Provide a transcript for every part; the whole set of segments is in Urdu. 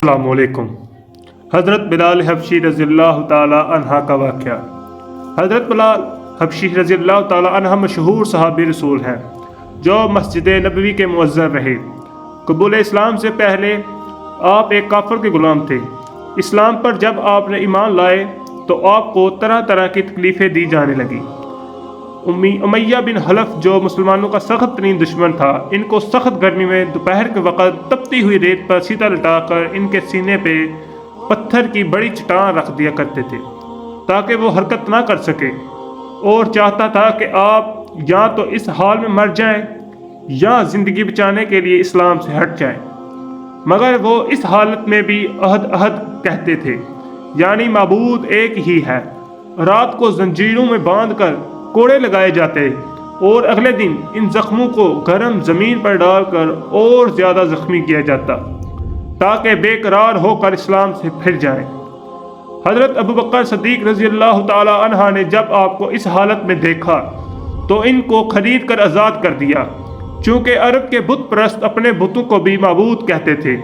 السلام علیکم۔ حضرت بلال حبشی رضی اللہ تعالی عنہ کا واقعہ۔ حضرت بلال حبشی رضی اللہ تعالی عنہ مشہور صحابی رسول ہیں جو مسجد نبوی کے مؤذن رہے۔ قبول اسلام سے پہلے آپ ایک کافر کے غلام تھے۔ اسلام پر جب آپ نے ایمان لائے تو آپ کو طرح طرح کی تکلیفیں دی جانے لگیں۔ امیہ بن حلف جو مسلمانوں کا سخت ترین دشمن تھا، ان کو سخت گرمی میں دوپہر کے وقت تپتی ہوئی ریت پر سیدھا لٹا کر ان کے سینے پہ پتھر کی بڑی چٹان رکھ دیا کرتے تھے تاکہ وہ حرکت نہ کر سکے، اور چاہتا تھا کہ آپ یا تو اس حال میں مر جائیں یا زندگی بچانے کے لیے اسلام سے ہٹ جائیں۔ مگر وہ اس حالت میں بھی عہد عہد کہتے تھے، یعنی معبود ایک ہی ہے۔ رات کو زنجیروں میں باندھ کر کوڑے لگائے جاتے اور اگلے دن ان زخموں کو گرم زمین پر ڈال کر اور زیادہ زخمی کیا جاتا تاکہ بے قرار ہو کر اسلام سے پھر جائیں۔ حضرت ابوبکر صدیق رضی اللہ تعالی عنہ نے جب آپ کو اس حالت میں دیکھا تو ان کو خرید کر آزاد کر دیا، چونکہ عرب کے بت پرست اپنے بتوں کو بھی معبود کہتے تھے،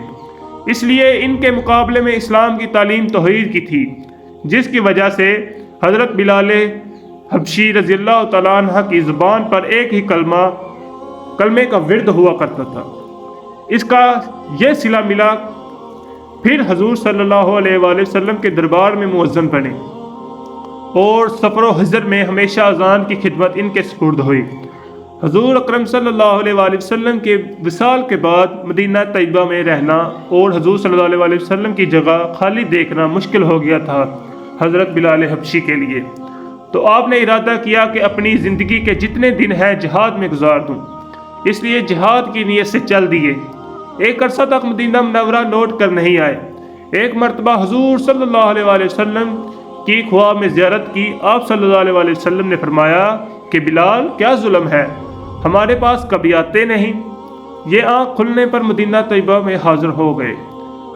اس لیے ان کے مقابلے میں اسلام کی تعلیم توحید کی تھی، جس کی وجہ سے حضرت بلال حبشی رضی اللہ تعالیٰ عنہ کی زبان پر ایک ہی کلمے کا ورد ہوا کرتا تھا۔ اس کا یہ صلہ ملا، پھر حضور صلی اللہ علیہ وآلہ وسلم کے دربار میں مؤذن بنے اور سفر و حضر میں ہمیشہ اذان کی خدمت ان کے سپرد ہوئی۔ حضور اکرم صلی اللہ علیہ وآلہ وسلم کے وصال کے بعد مدینہ طیبہ میں رہنا اور حضور صلی اللہ علیہ وآلہ وسلم کی جگہ خالی دیکھنا مشکل ہو گیا تھا حضرت بلال حبشی کے لیے، تو آپ نے ارادہ کیا کہ اپنی زندگی کے جتنے دن ہیں جہاد میں گزار دوں، اس لیے جہاد کی نیت سے چل دیے۔ ایک عرصہ تک مدینہ منورہ لوٹ کر نہیں آئے۔ ایک مرتبہ حضور صلی اللہ علیہ وآلہ وسلم کی خواب میں زیارت کی۔ آپ صلی اللہ علیہ وآلہ وسلم نے فرمایا کہ بلال، کیا ظلم ہے، ہمارے پاس کبھی آتے نہیں؟ یہ آنکھ کھلنے پر مدینہ طیبہ میں حاضر ہو گئے۔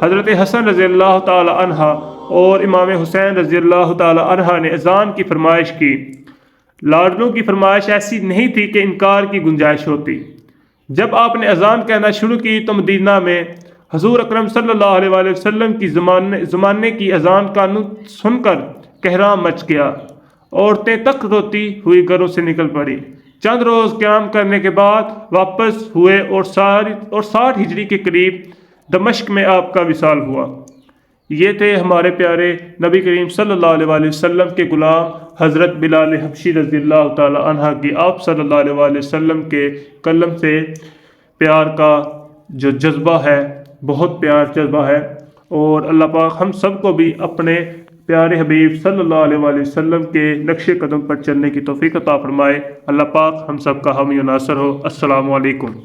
حضرت حسن رضی اللہ تعالی عنہ اور امام حسین رضی اللہ تعالی عنہ نے اذان کی فرمائش کی۔ لاڈلوں کی فرمائش ایسی نہیں تھی کہ انکار کی گنجائش ہوتی۔ جب آپ نے اذان کہنا شروع کی تو مدینہ میں حضور اکرم صلی اللہ علیہ وآلہ وسلم کی زمانے کی اذان کا نطق سن کر کہرام مچ گیا۔ عورتیں تک روتی ہوئی گھروں سے نکل پڑی۔ چند روز قیام کرنے کے بعد واپس ہوئے اور 60 ہجری کے قریب دمشق میں آپ کا وصال ہوا۔ یہ تھے ہمارے پیارے نبی کریم صلی اللہ علیہ وآلہ وسلم کے غلام حضرت بلال حبشی رضی اللہ تعالی عنہ کی آپ صلی اللہ علیہ وآلہ وسلم کے کلم سے پیار کا جو جذبہ ہے، بہت پیار جذبہ ہے، اور اللہ پاک ہم سب کو بھی اپنے پیارے حبیب صلی اللہ علیہ وآلہ وسلم کے نقش قدم پر چلنے کی توفیق عطا فرمائے۔ اللہ پاک ہم سب کا حامی و ناصر ہو۔ السلام علیکم۔